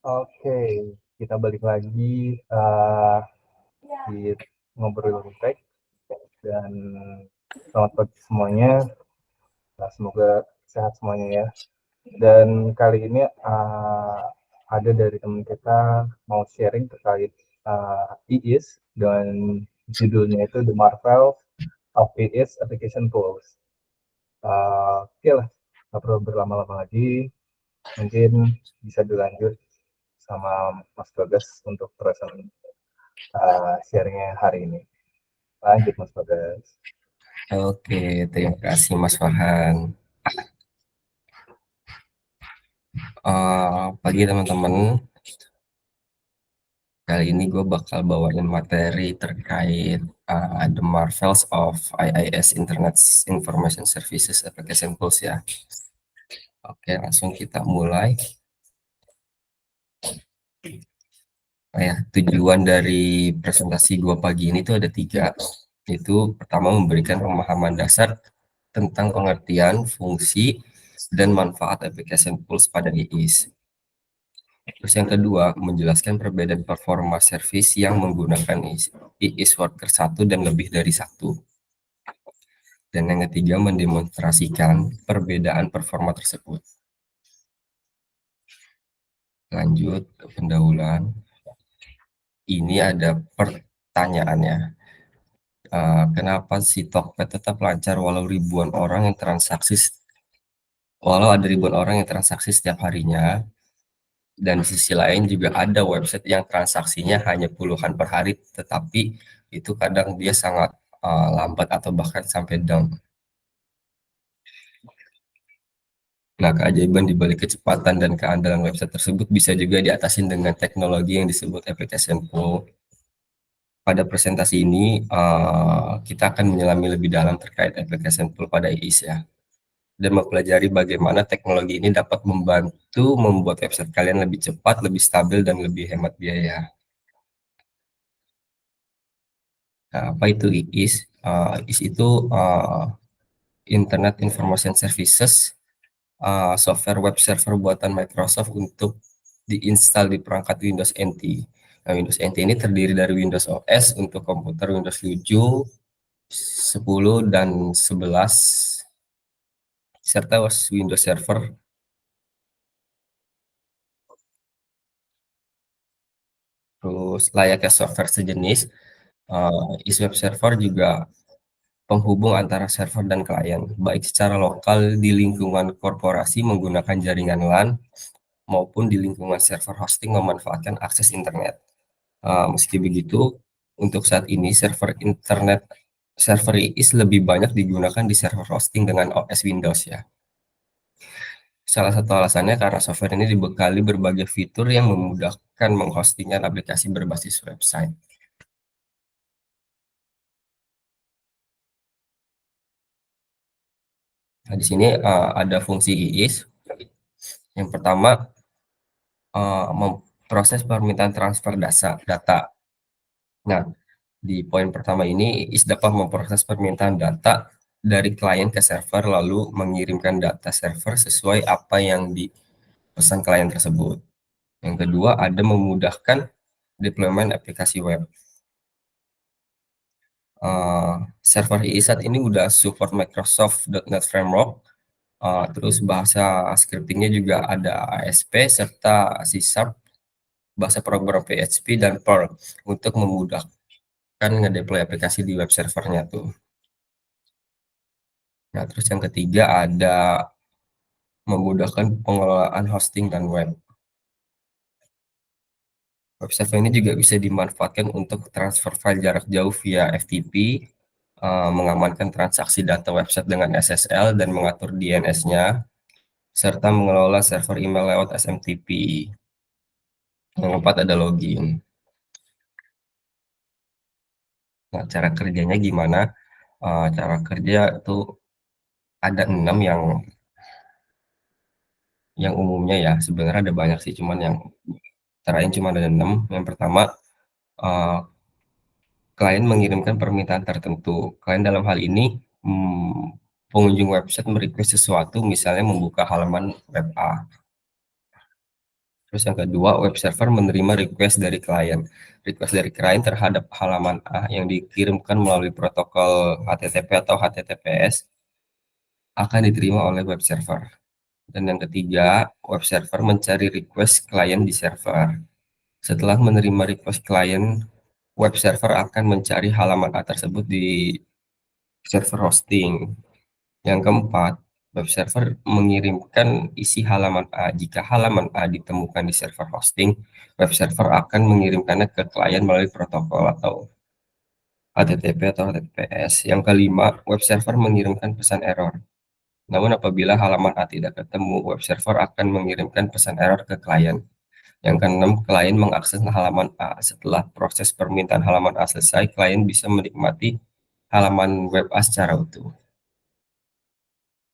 Oke, kita balik lagi di ngobrol tech dan selamat pagi semuanya. Nah, semoga sehat semuanya ya. Dan kali ini ada dari teman kita mau sharing terkait IIS dan judulnya itu The Marvel of IIS Application Tools. Oke lah, nggak perlu berlama-lama lagi. Mungkin bisa dilanjut sama Mas Bagas untuk terusan sharingnya hari ini. Lanjut Mas Bagas. Oke, terima kasih Mas Farhan. Pagi teman-teman, kali ini gue bakal bawain materi terkait The Marvels of IIS Internet Information Services Application Tools ya. Oke, langsung kita mulai. Tujuan dari presentasi gue pagi ini tuh ada 3. Itu pertama memberikan pemahaman dasar tentang pengertian, fungsi, dan manfaat application tools pada IIS. Terus yang kedua, menjelaskan perbedaan performa service yang menggunakan IIS Worker 1 dan lebih dari 1. Dan yang ketiga, mendemonstrasikan perbedaan performa tersebut. Lanjut ke pendahuluan. Ini ada pertanyaannya. Kenapa si Tokped tetap lancar walau ada ribuan orang yang transaksi setiap harinya, dan di sisi lain juga ada website yang transaksinya hanya puluhan per hari, tetapi itu kadang dia sangat lambat atau bahkan sampai down. Nah, keajaiban di balik kecepatan dan keandalan website tersebut bisa juga diatasi dengan teknologi yang disebut application pool. Pada presentasi ini, kita akan menyelami lebih dalam terkait application pool pada IIS ya, dan mempelajari bagaimana teknologi ini dapat membantu membuat website kalian lebih cepat, lebih stabil, dan lebih hemat biaya. Nah, apa itu IIS? IIS itu Internet Information Services, software web server buatan Microsoft untuk diinstal di perangkat Windows NT. Nah, Windows NT ini terdiri dari Windows OS untuk komputer Windows 7, 10, dan 11, serta Windows Server. Terus layaknya software sejenis, IIS Web Server juga penghubung antara server dan klien, baik secara lokal di lingkungan korporasi menggunakan jaringan LAN, maupun di lingkungan server hosting memanfaatkan akses internet. Meski begitu, untuk saat ini server IIS lebih banyak digunakan di server hosting dengan OS Windows ya. Salah satu alasannya karena software ini dibekali berbagai fitur yang memudahkan menghostingkan aplikasi berbasis website. Nah, di sini ada fungsi IIS. Yang pertama, memproses permintaan transfer data. Nah, di poin pertama ini, IIS dapat memproses permintaan data dari klien ke server lalu mengirimkan data server sesuai apa yang dipesan klien tersebut. Yang kedua, ada memudahkan deployment aplikasi web. Server IIS saat ini udah support Microsoft.NET Framework, terus bahasa scriptingnya juga ada ASP serta C#, bahasa program PHP dan Perl untuk memudahkan ngedeploy aplikasi di web servernya tuh. Nah, terus yang ketiga ada memudahkan pengelolaan hosting dan web. Web server ini juga bisa dimanfaatkan untuk transfer file jarak jauh via FTP, mengamankan transaksi data website dengan SSL dan mengatur DNS-nya, serta mengelola server email lewat SMTP. Yang keempat ada login. Nah, cara kerjanya gimana? Cara kerja itu ada 6 yang umumnya ya. Sebenarnya ada banyak sih, cuman yang terakhir cuma ada 6. Yang pertama, klien mengirimkan permintaan tertentu. Klien dalam hal ini pengunjung website merequest sesuatu, misalnya membuka halaman web A. Terus yang kedua, web server menerima request dari klien. Request dari klien terhadap halaman A yang dikirimkan melalui protokol HTTP atau HTTPS akan diterima oleh web server. Dan yang ketiga, web server mencari request klien di server. Setelah menerima request klien, web server akan mencari halaman A tersebut di server hosting. Yang keempat, web server mengirimkan isi halaman A. Jika halaman A ditemukan di server hosting, web server akan mengirimkannya ke klien melalui protokol atau HTTP atau HTTPS. Yang kelima, web server mengirimkan pesan error. Namun apabila halaman A tidak ketemu, web server akan mengirimkan pesan error ke klien. Yang keenam, klien mengakses halaman A. Setelah proses permintaan halaman A selesai, klien bisa menikmati halaman web A secara utuh.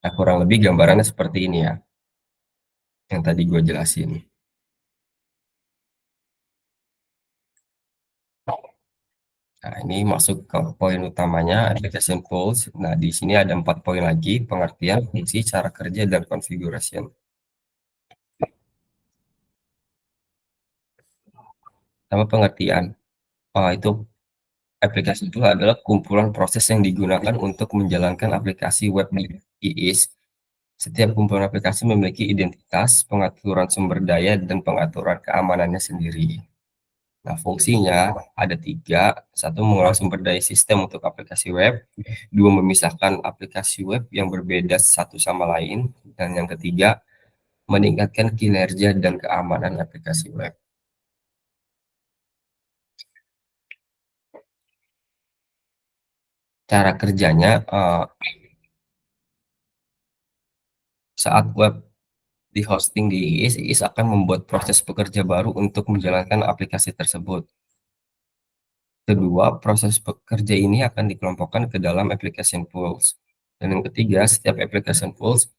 Nah, kurang lebih gambarannya seperti ini ya, yang tadi gue jelasin. Nah, ini masuk ke poin utamanya, application tools. Nah, di sini ada 4 poin lagi, pengertian, fungsi, cara kerja, dan configuration. Sama pengertian, itu aplikasi itu adalah kumpulan proses yang digunakan untuk menjalankan aplikasi web di IIS. Setiap kumpulan aplikasi memiliki identitas, pengaturan sumber daya, dan pengaturan keamanannya sendiri. Nah, fungsinya ada tiga. Satu, mengolah sumber daya sistem untuk aplikasi web. Dua, memisahkan aplikasi web yang berbeda satu sama lain. Dan yang ketiga, meningkatkan kinerja dan keamanan aplikasi web. Cara kerjanya, saat web di hosting di IIS, IIS akan membuat proses pekerja baru untuk menjalankan aplikasi tersebut. Kedua, proses pekerja ini akan dikelompokkan ke dalam application pools. Dan yang ketiga, setiap application pools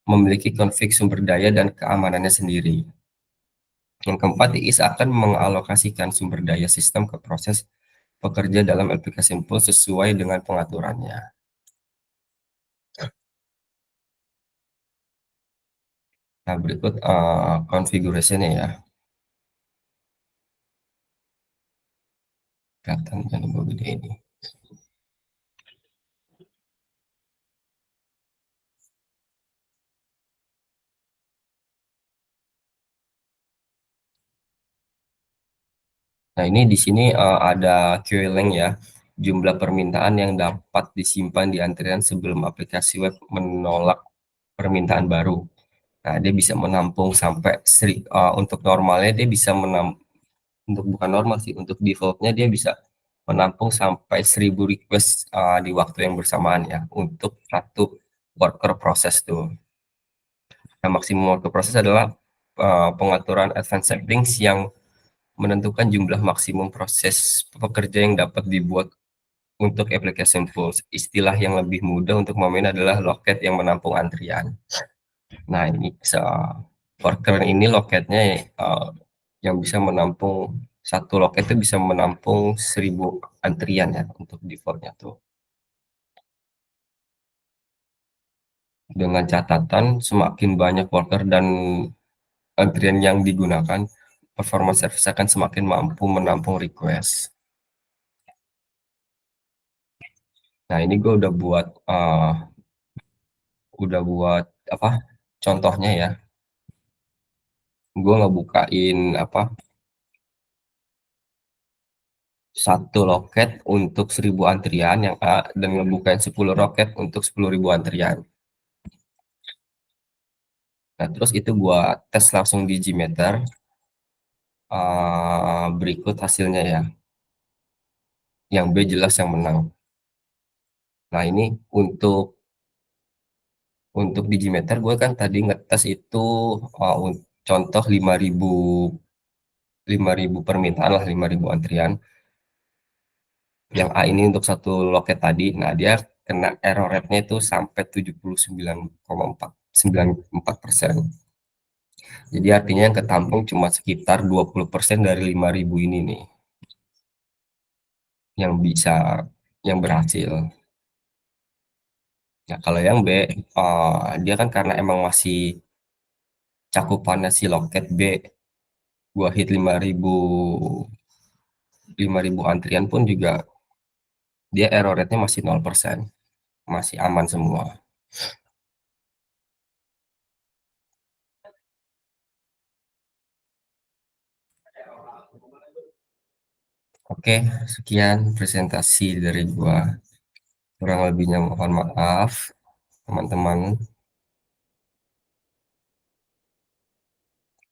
memiliki konfig sumber daya dan keamanannya sendiri. Yang keempat, IIS akan mengalokasikan sumber daya sistem ke proses pekerja dalam application pool sesuai dengan pengaturannya. Nah, berikut configuration-nya ya. Kelihatan yang gede ini. Nah, ini di sini ada queuing ya, jumlah permintaan yang dapat disimpan di antrian sebelum aplikasi web menolak permintaan baru. Nah, dia bisa menampung sampai untuk normalnya dia bisa untuk bukan normal sih, untuk defaultnya dia bisa menampung sampai 1.000 request di waktu yang bersamaan ya untuk satu worker proses tuh. Nah, maksimum worker proses adalah pengaturan advanced settings yang menentukan jumlah maksimum proses pekerja yang dapat dibuat untuk application pools. Istilah yang lebih mudah untuk memain adalah loket yang menampung antrian. Nah, ini worker ini loketnya yang bisa menampung, satu loket itu bisa menampung 1.000 antrian ya untuk defaultnya tuh. Dengan catatan semakin banyak worker dan antrian yang digunakan, performance service akan semakin mampu menampung request. Nah, ini gue udah buat apa contohnya ya. Gue ngebukain satu loket untuk 1.000 antrian yang A, dan ngebukain 10 loket untuk 10.000 antrian. Nah, terus itu gua tes langsung di Gmeter. Berikut hasilnya ya. Yang B jelas yang menang. Nah, ini untuk di Gmeter gue kan tadi ngetes itu contoh 5.000 permintaan lah, 5.000 antrian. Yang A ini untuk satu loket tadi. Nah, dia kena error rate-nya itu sampai 79,94%. Jadi artinya yang ketampung cuma sekitar 20% dari 5.000 ini nih yang bisa, yang berhasil. Nah, kalau yang B, dia kan karena emang masih cakupannya si loket B gua hit 5.000 antrian pun juga dia error rate-nya masih 0%, masih aman semua. Oke, sekian presentasi dari gua. Kurang lebihnya mohon maaf, teman-teman.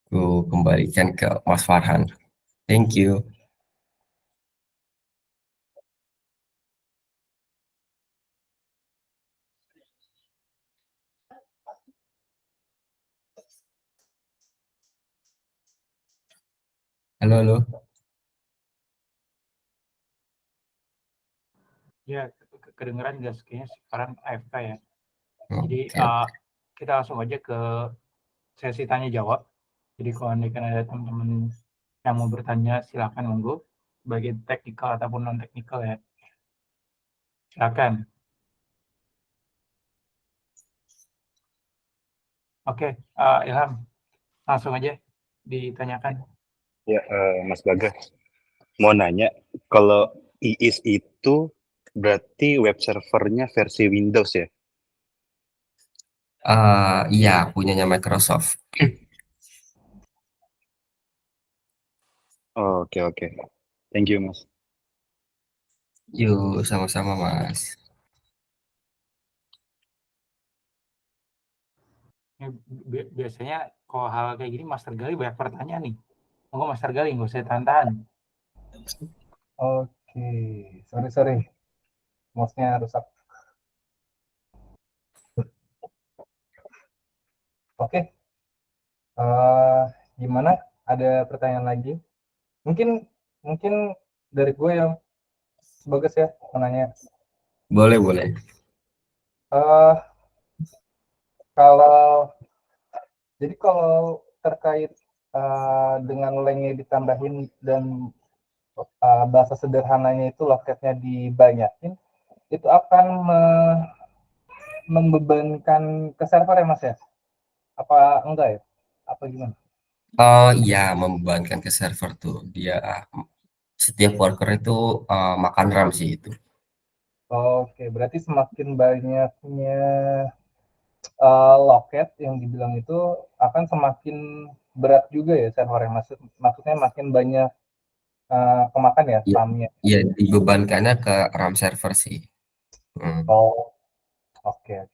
Ku kembalikan ke Mas Farhan. Thank you. Halo, halo. Ya, kedengeran guys, kayaknya sekarang AFK ya. Jadi Oke. kita langsung aja ke sesi tanya jawab. Jadi kalau ada teman-teman yang mau bertanya, silakan monggo, baik teknikal ataupun non teknikal ya. Silakan. Oke, Ilham, langsung aja ditanyakan. Ya, Mas Bagas, mau nanya, kalau IIS itu berarti web servernya versi Windows ya? Iya, punyanya Microsoft. Oke, oke. Thank you, Mas. Yuk, sama-sama, Mas. Biasanya kalau hal kayak gini Master Gali banyak pertanyaan nih. Monggo Master Gali, nggak usah tahan-tahan. Oke, sorry, mouse-nya rusak. Oke, gimana? Ada pertanyaan lagi? Mungkin dari gue yang Bagas ya, menanya. Boleh, boleh. Eh, kalau terkait dengan lengnya ditambahin dan bahasa sederhananya itu loketnya dibanyakin, itu akan membebankan ke server ya Mas ya? Apa enggak ya? Apa gimana? Iya, membebankan ke server tuh. Dia setiap worker itu makan RAM sih itu. Oke, berarti semakin banyaknya loket yang dibilang itu akan semakin berat juga ya servernya. Maksudnya makin banyak kemakan ya Iya, RAM-nya. iya, dibebankannya ke RAM server sih. Hmm. Oh, oke.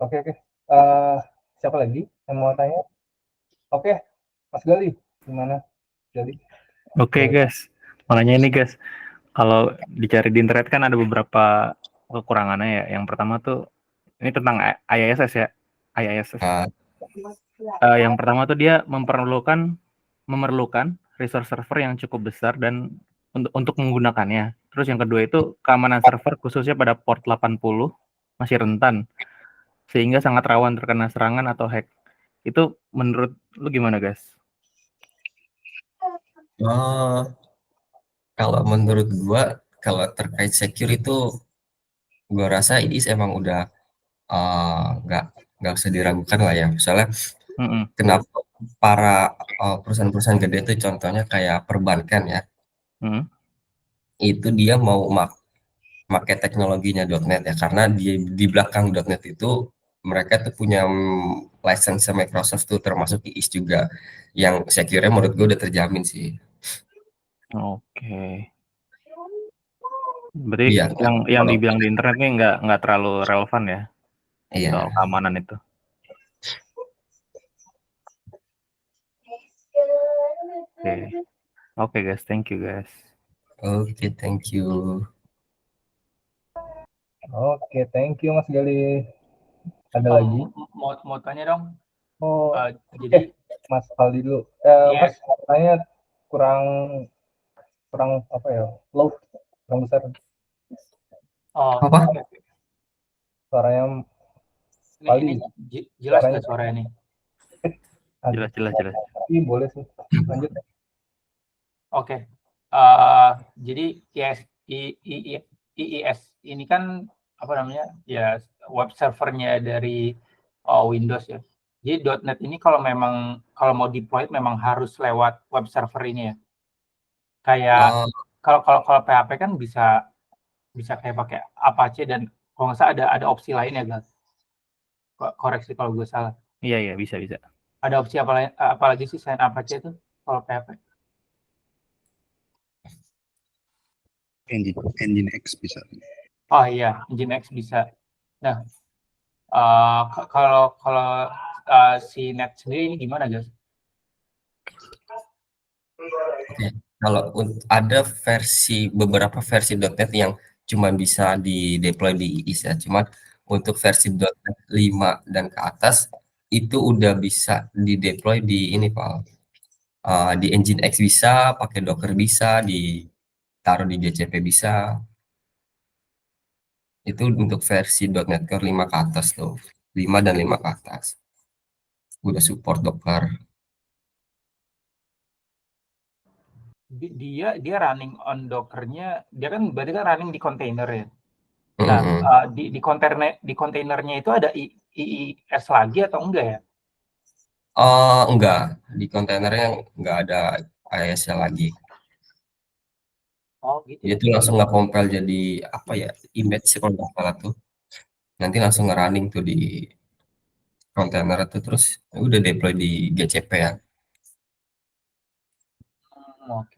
Oke. Siapa lagi yang mau tanya? Oke, Mas Gali, gimana? Gali? Oke guys, makanya ini guys, kalau dicari di internet kan ada beberapa kekurangannya ya. Yang pertama tuh ini tentang IISS ya, IISS. Ah, Yang pertama tuh dia memerlukan resource server yang cukup besar dan untuk menggunakannya. Terus yang kedua itu keamanan server khususnya pada port 80 masih rentan sehingga sangat rawan terkena serangan atau hack. Itu menurut lu gimana guys? Kalau menurut gua, kalau terkait secure itu, gua rasa ini emang udah nggak usah diragukan lah ya. Soalnya kenapa para perusahaan-perusahaan gede itu contohnya kayak perbankan ya, itu dia mau pakai teknologinya .NET ya, karena di belakang .NET itu mereka tuh punya license Microsoft tuh, termasuk IIS juga, yang secure-nya menurut gue udah terjamin sih. Oke. Berarti Iya, yang dibilang di internet nih nggak terlalu relevan ya iya. soal keamanan itu. Oke guys, thank you guys. Oke, thank you. Oke, thank you Mas Gali. Ada lagi? Mau tanya dong. Jadi Mas Aldi dulu. Mas tanya kurang apa ya? Low, kurang besar. Apa? Suaranya Ini jelas nggak suaranya nih? Jelas. Iya, boleh sih. Lanjut. Oke. Jadi IIS ini kan apa namanya? Ya web servernya dari Windows ya. Jadi .NET ini kalau mau deploy memang harus lewat web server ini ya. Kayak Oh, kalau PHP kan bisa kayak pakai Apache dan kalau nggak salah ada opsi lain ya, Gal. Koreksi kalau gue salah. Iya, bisa. Ada opsi apa lagi sih selain Apache itu kalau PHP? Nginx bisa. Oh iya, Nginx bisa. Nah, kalau si Net sendiri ini gimana, guys? oke. Kalau ada beberapa versi .NET yang cuma bisa di deploy di IIS ya. Cuman untuk versi .NET 5 dan ke atas itu udah bisa di deploy di ini Pak. Di Nginx bisa, pakai Docker bisa, ditaruh di GCP bisa. Itu untuk versi .NET Core 5 ke atas tuh. 5 dan 5 ke atas. Udah support Docker. Dia running on Docker-nya, dia kan berarti kan running di kontainer ya. Nah, Mm-mm. di kontainernya itu ada IIS lagi atau enggak ya? Enggak, di kontainernya enggak ada AES lagi. Oh, gitu Dia ya. tuh langsung nge-compile jadi apa ya, image sih kalau nggak salah tuh. Nanti langsung nge-running tuh di kontainer itu terus udah deploy di GCP ya. Oke.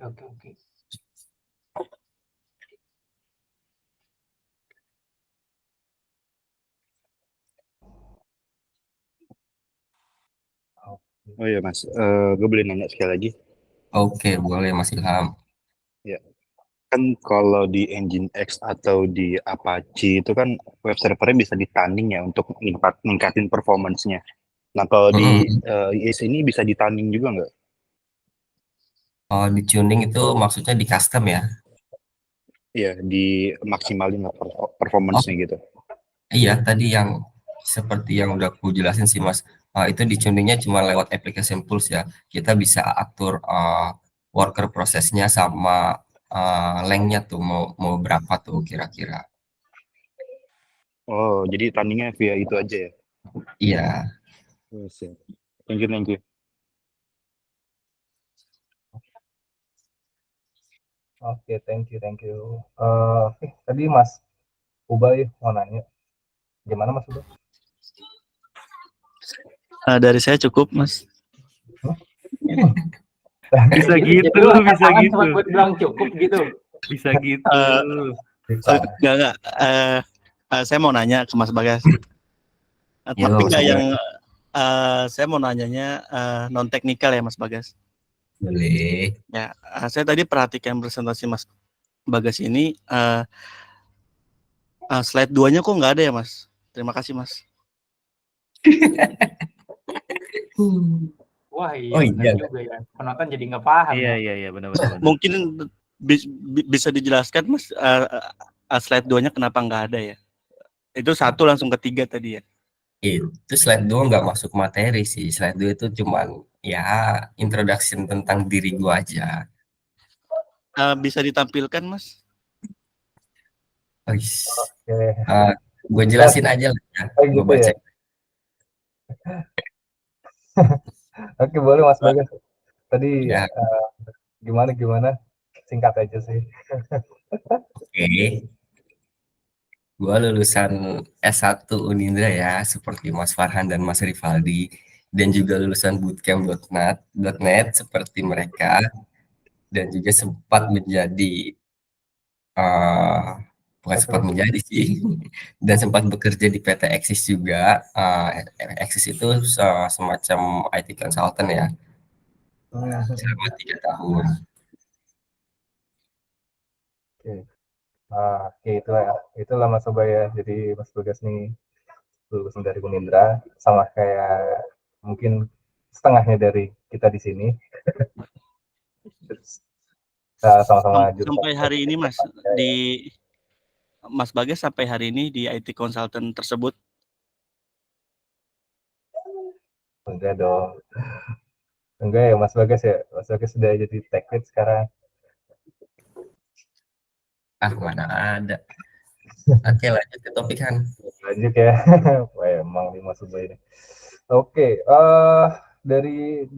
Oh iya Mas, gue boleh nanya sekali lagi. Oke, boleh Mas Ilham. Ya, kan kalau di Nginx atau di Apache itu kan web servernya bisa ditunning ya untuk ningkatin performance-nya. Nah kalau di Mm-mm. IIS ini bisa ditunning juga nggak? Di tuning itu maksudnya di custom ya. Iya, di maksimalin lah Oh, performance-nya gitu. iya, tadi yang seperti yang udah aku jelasin sih Mas, itu dituningnya cuma lewat application tools ya. Kita bisa atur worker prosesnya sama length-nya tuh mau mau berapa tuh kira-kira. Oh, jadi tunningnya via itu aja ya? Iya, Oh, siap. Thank you. Oke, thank you. Tadi Mas Ubay mau nanya, gimana Mas Ubay? Dari saya cukup, Mas. Bisa gitu, Jadi lu angkat bisa tangan gitu. cuma buat bilang cukup gitu. Bisa gitu. Enggak. Saya mau nanya ke Mas Bagas. Yo, Tapi nggak yang sebenarnya saya mau nanyanya non teknikal ya, Mas Bagas. boleh. Ya, saya tadi perhatikan presentasi Mas Bagas ini, slide 2-nya kok nggak ada ya, Mas? Terima kasih, Mas. Wah, iya Oh benar iya. juga ya. Penonton jadi nggak paham. Iya, benar. Mungkin bisa dijelaskan, Mas, slide 2-nya kenapa nggak ada ya? Itu 1 langsung ke 3 tadi ya. Itu slide 2 nggak masuk materi sih. Slide 2 itu cuman ya introduction tentang diri gua aja. Bisa ditampilkan, Mas? Oke. Gue jelasin aja lah ya. Oh Gue gitu baca. ya. Oke, boleh Mas Bagas. Tadi Ya, gimana? Singkat aja sih. oke. Gue lulusan S1 Unindra ya, seperti Mas Farhan dan Mas Rivaldi. Dan juga lulusan bootcamp .NET seperti mereka. Dan juga sempat menjadi bukan sempat menjadi sih, dan sempat bekerja di PT Axis juga. Axis itu semacam IT consultant ya, selama 3 tahun. Oke, itulah Mas Ubay ya. Jadi Mas Bagas nih lulusan dari Unindra, sama kayak mungkin setengahnya dari kita di sini. Sama-sama jurusan. Sampai hari ini, Mas, Mas Bagas sampai hari ini di IT consultant tersebut? Enggak dong. Enggak ya Mas Bagas ya. Mas Bagas sudah jadi tech lead sekarang. Mana ada. Oke, lanjut ke topik kan. Lanjut ya. Wah, emang nih Mas Ubay ini. Oke, dari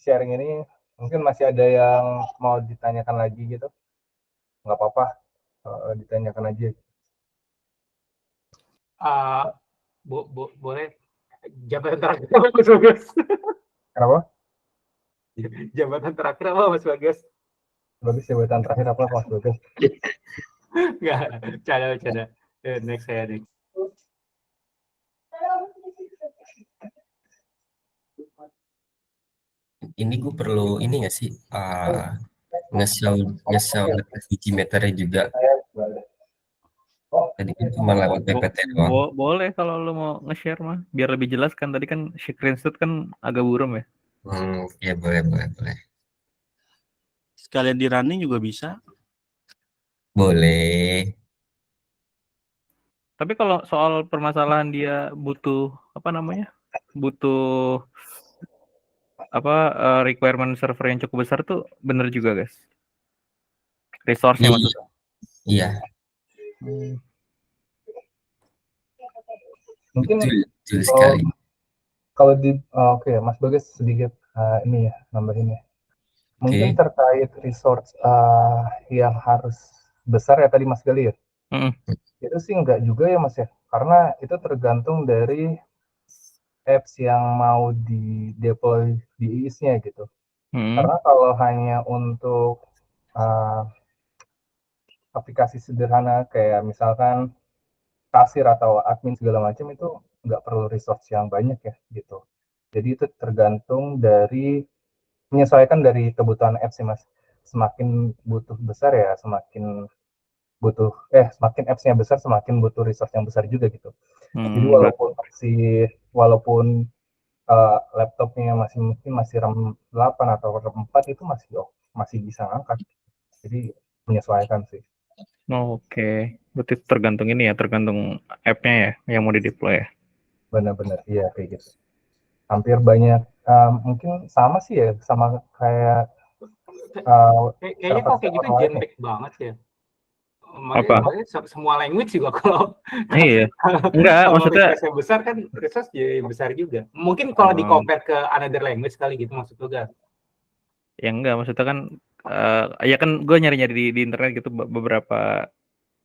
sharing ini mungkin masih ada yang mau ditanyakan lagi gitu, nggak apa-apa, ditanyakan aja. Ah, boleh jabatan terakhir apa Mas Bagas? Kenapa? Jabatan terakhir apa Mas Bagas? Bagus, jabatan terakhir apa Mas Bagas? Enggak, bercanda. Next saya nih. Ini gue perlu ini nggak sih nge-show biji meternya juga. Tadi kan cuma lewat PPT doang. Boleh kalau lu mau nge-share mah, biar lebih jelas kan. Tadi kan screenshot kan agak buram ya. Ya boleh. Sekalian di running juga bisa. Boleh. Tapi kalau soal permasalahan dia butuh apa namanya? Butuh apa requirement server yang cukup besar tuh bener juga, guys. Resource-nya maksudnya. Iya. Mungkin Betul sekali. kalau di oke, Mas Bagas sedikit ini ya nambahin ya. Mungkin terkait resource yang harus besar ya tadi Mas Gali ya. Itu sih enggak juga ya Mas ya, karena itu tergantung dari apps yang mau di deploy di IIS-nya gitu. Karena kalau hanya untuk aplikasi sederhana kayak misalkan kasir atau admin segala macam itu nggak perlu resource yang banyak ya gitu. Jadi itu tergantung dari menyesuaikan dari kebutuhan apps sih Mas. Semakin butuh besar ya semakin semakin apps-nya besar semakin butuh resource yang besar juga gitu. Jadi walaupun laptopnya mungkin masih RAM 8 atau RAM 4 itu masih bisa ngangkat. Jadi menyesuaikan sih. Oke. Berarti tergantung ini ya, tergantung app-nya ya yang mau di-deploy ya. Benar-benar iya kayak gitu. Hampir banyak mungkin sama sih ya, sama kayak kayaknya kok kayak gitu generic banget ya. Maksudnya semua language juga kalau iya. Enggak, maksudnya request-nya besar kan resource jadi besar juga. Mungkin kalau di compare ke another language kali gitu maksud lu kan? Ya enggak, maksudnya kan ya kan gue nyari-nyari di internet gitu beberapa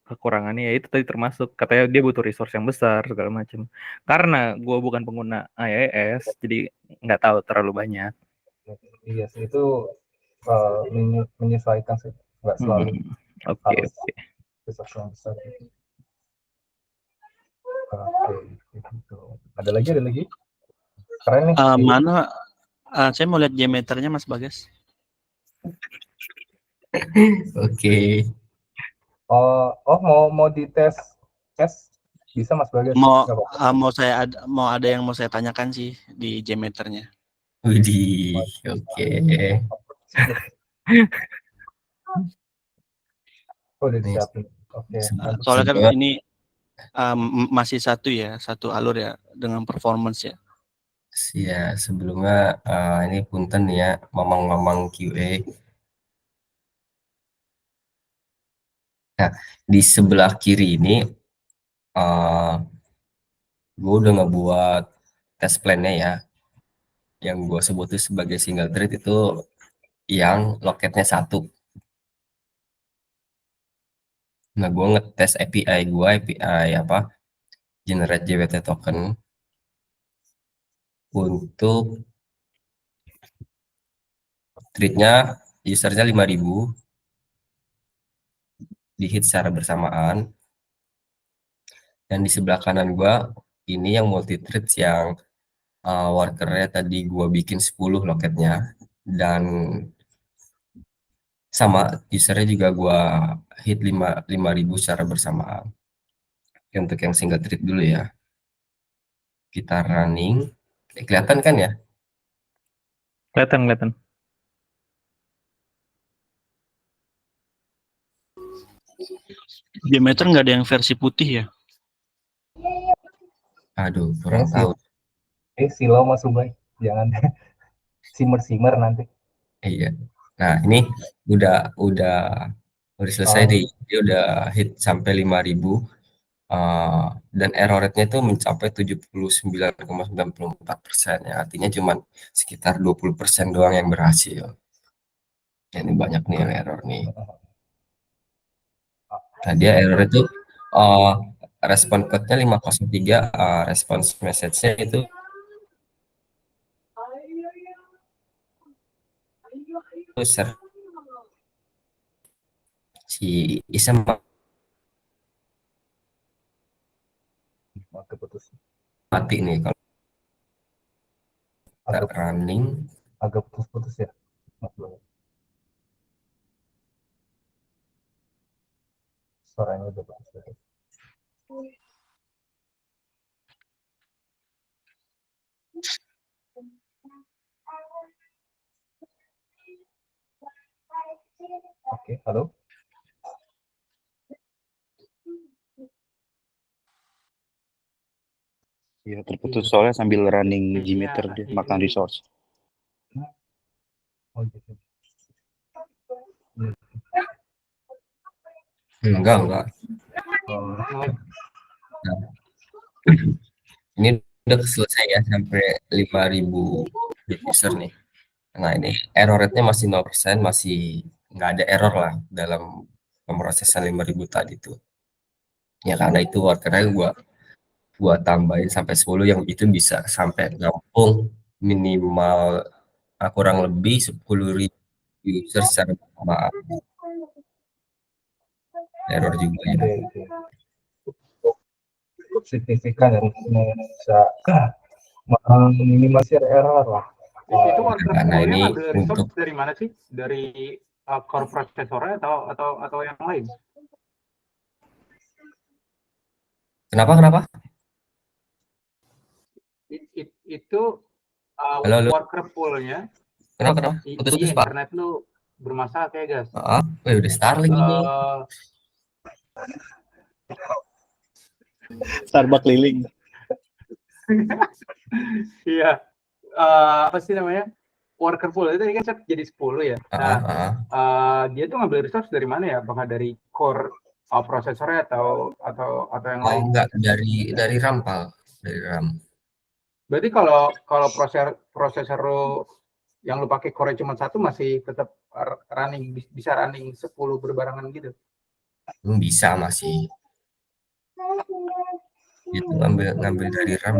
kekurangannya ya itu tadi termasuk katanya dia butuh resource yang besar segala macam. Karena gue bukan pengguna IIS jadi nggak tahu terlalu banyak. Iya sih itu menyesuaikan sih, nggak selalu harus resource yang besar. Gitu. Ada lagi? Keren nih. Mana? Saya mau lihat geometernya Mas Bagas. Oke. Mau dites bisa Mas Bagas? Mau ada yang mau saya tanyakan sih di geometernya. Widih, oke. Udah disiapin. Oke. Soalnya kan ini masih satu alur ya dengan performance ya. Ya sebelumnya ini punten ya mamang QA. Nah di sebelah kiri ini gue udah ngebuat test plan-nya ya. Yang gue sebut itu sebagai single thread itu yang loketnya 1. Nah gue ngetes API apa generate JWT token untuk thread-nya usernya 5.000 di hit secara bersamaan. Dan di sebelah kanan gua ini yang multi thread yang workernya tadi gua bikin 10 loketnya dan sama usernya juga gua hit 5.000 secara bersamaan. Untuk yang single thread dulu ya, kita running, kelihatan kan ya? Kelihatan. Geometer nggak ada yang versi putih ya? Aduh, kurang tahu. Silau Mas Ubay, jangan simmer nanti. Iya. Nah ini udah selesai nih, dia udah hit sampai 5.000 Dan error rate-nya itu mencapai 79,94%, ya artinya cuma sekitar 20% doang yang berhasil. Ya, ini banyak nih yang error nih. Nah, dia error itu respon code-nya 503, response message-nya itu si Isam Agak putus. mati nih kalau Agak running. agak putus-putus ya. Mas Bagas. Suaranya udah putus. Oke, halo. Iya, terputus soalnya sambil running Iya, Gmeter dia makan ini resource. Oh gitu. Enggak. Oh, Ini udah selesai ya, sampai 5.000 user nih. Nah, ini error rate-nya masih 0%, masih nggak ada error lah dalam pemrosesan 5.000 tadi tuh. Ya karena itu workernya gua tambahin sampai 10, yang itu bisa sampai nampung minimal kurang lebih 10.000 user secara bersamaan. Error juga ya. oke. Cukup signifikan ya, bisa meminimalisir error lah. itu worker Nah, pool-nya ini ngambil resource untuk dari mana sih? Dari core prosesornya atau yang lain? kenapa? Itu Halo. worker pool-nya Kenapa? iya, Putus-putus, Pak. internet lu bermasalah kayak gas. Udah Starlink ini. Starbucks keliling. Iya. Apa sih namanya? Worker pool itu tadi kan jadi 10 ya. Nah, dia tuh ngambil resource dari mana ya? Apakah dari core prosesornya atau yang lain? Enggak, dari RAM, Pak. Dari RAM. Berarti kalau prosesor lu yang lu pakai core cuma satu masih tetap running, bisa running 10 berbarengan gitu. Bisa masih. Itu ngambil dari RAM.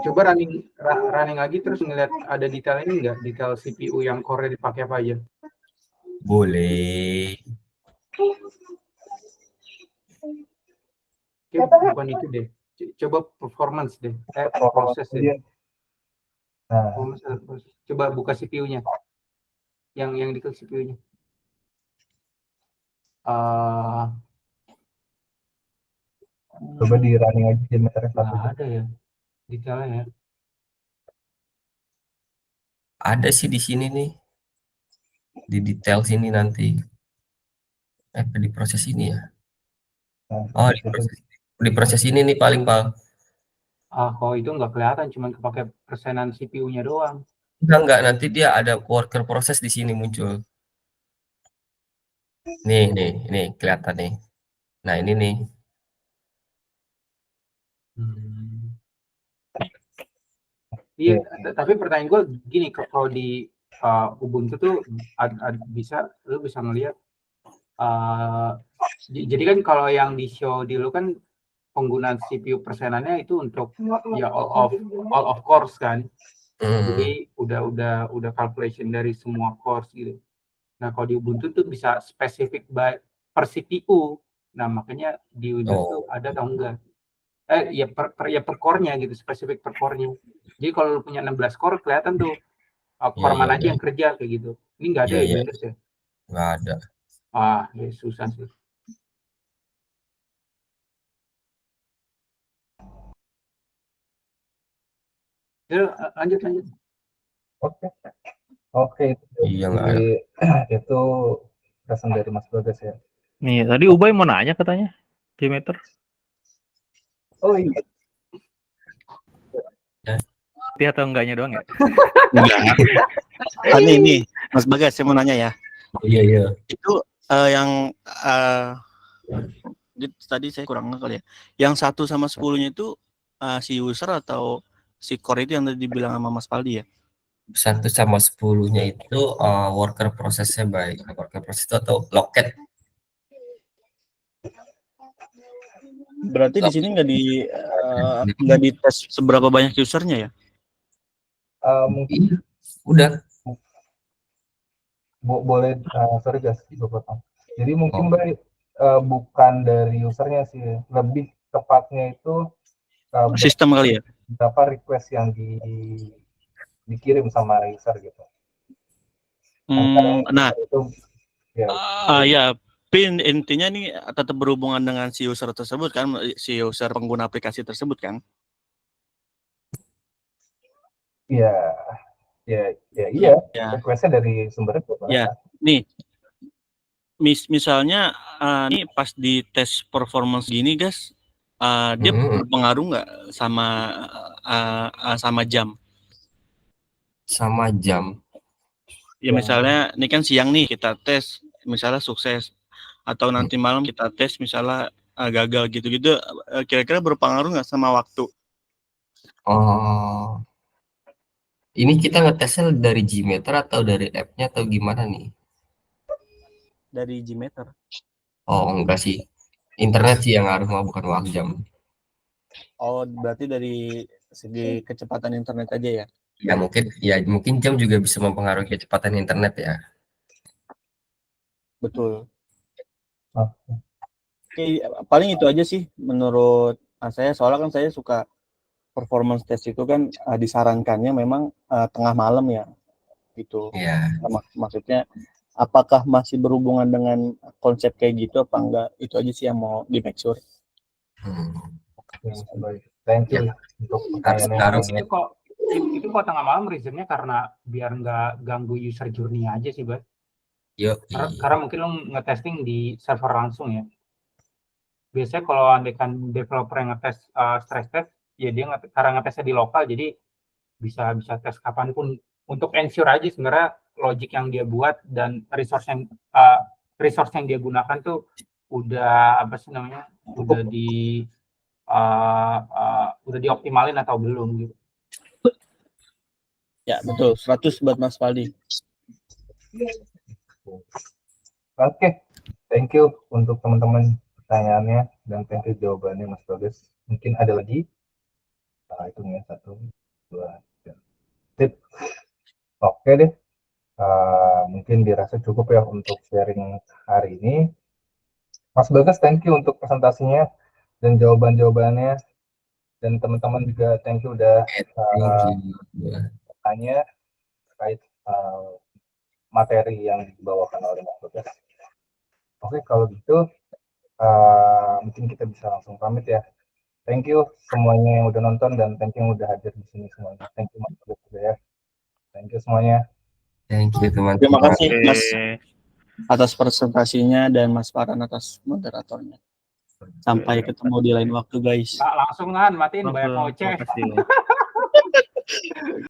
Coba running lagi terus ngeliat ada detail ini enggak? Detail CPU yang core dipakai apa aja? Boleh. Bukan itu deh. Coba performance deh. Proses deh. Nah, Coba buka CPU-nya. Yang diklik CPU-nya. coba di running aja Gmeter satu. Nggak ada ya detailnya ya. Ada sih di sini nih. Di detail sini nanti. Di proses ini ya. Nah, di proses ini nih paling, Pak. Kalau itu nggak kelihatan, cuma kepakai persenan CPU-nya doang. Enggak, nanti dia ada worker proses di sini muncul. Nih, kelihatan nih. Nah, ini nih. Iya, tapi pertanyaan gue gini, kalau di Ubuntu tuh lu bisa ngelihat. Jadi kan kalau yang di show di lu kan penggunaan CPU persenannya itu untuk ya all of course kan. Jadi udah calculation dari semua course gitu. Nah, kalau di Ubuntu tuh bisa spesifik per CPU. Nah, makanya di Windows tuh ada atau enggak? Per core-nya gitu, spesifik per core-nya. Jadi kalau lu punya 16 core, kelihatan tuh core mana aja yang kerja kayak gitu. Ini nggak ada ya di Windows ya? Nggak ada. Ya susah sih. Lanjut. Oke. Iya, nggak ada. Itu pesan dari Mas Bagas ya. Nih, tadi Ubay mau nanya katanya, Gmeter. Oh iya. Dia atau enggaknya doang ya? Enggak. Ini Mas Bagas, saya mau nanya ya. Iya. Itu yang tadi saya kurang kali ya. Yang 1 sama 10-nya itu si user atau si core itu yang tadi dibilang sama Mas Paldi ya? 1 sama 10-nya itu worker prosesnya baik. Worker proses itu atau loket. Berarti di sini nggak dites seberapa banyak usernya ya? Mungkin Udah. boleh sorry guys, gue potong. Jadi mungkin Oh. baik bukan dari usernya sih, lebih tepatnya itu Sistem kali ya? berapa request yang dikirim sama user gitu. Nah, Itu ya ya, pin intinya nih tetap berhubungan dengan si user tersebut kan, si user pengguna aplikasi tersebut kan? iya Ya. requestnya dari sumber itu. Ya, nih, misalnya nih pas di tes performance gini guys, dia berpengaruh nggak sama jam? Sama jam. Ya misalnya ini kan siang nih kita tes, misalnya sukses, atau nanti malam kita tes misalnya gagal gitu-gitu, kira-kira berpengaruh nggak sama waktu? Oh, ini kita ngetesnya dari Gmeter atau dari app-nya atau gimana nih? Dari Gmeter. Oh, enggak sih. Internet sih yang ngaruh mah, bukan waktu jam. Oh, berarti dari segi kecepatan internet aja ya? Ya mungkin jam juga bisa mempengaruhi kecepatan internet ya. Betul. Oke, paling itu aja sih menurut saya, soalnya kan saya suka performance test itu kan disarankannya memang tengah malam ya, gitu. Iya. Maksudnya apakah masih berhubungan dengan konsep kayak gitu apa enggak, itu aja sih yang mau di make sure. Baik. Thank you untuk pertanyaannya. Itu kok tengah malam reasonnya karena biar nggak ganggu user journey aja sih, Bas. Karena mungkin lo ngetesting di server langsung ya. Biasanya kalau andaikan developer yang ngetes stress test, ya dia karena ngetesnya di lokal, jadi bisa tes kapanpun untuk ensure aja sebenarnya logic yang dia buat dan resource yang dia gunakan tuh udah apa sih namanya, udah dioptimalin atau belum gitu. Ya betul, 100 buat Mas Paldi. Oke, thank you untuk teman-teman pertanyaannya dan thank you jawabannya Mas Bagus. Mungkin ada lagi? Hitungnya 1, 2, 3. Sip. Oke deh. Mungkin dirasa cukup ya untuk sharing hari ini. Mas Bagus, thank you untuk presentasinya dan jawaban-jawabannya. Dan teman-teman juga thank you udah tanya terkait materi yang dibawakan oleh Mas Bagus. Oke, kalau gitu mungkin kita bisa langsung pamit ya. Thank you semuanya yang udah nonton dan thank you yang udah hadir di sini semuanya. Thank you Mas Bagus juga ya. Thank you semuanya. Thank you teman-teman. Terima kasih Mas atas presentasinya dan Mas Farhan atas moderatornya. Sampai ketemu di lain waktu guys. Langsung matiin banyak ngoceh.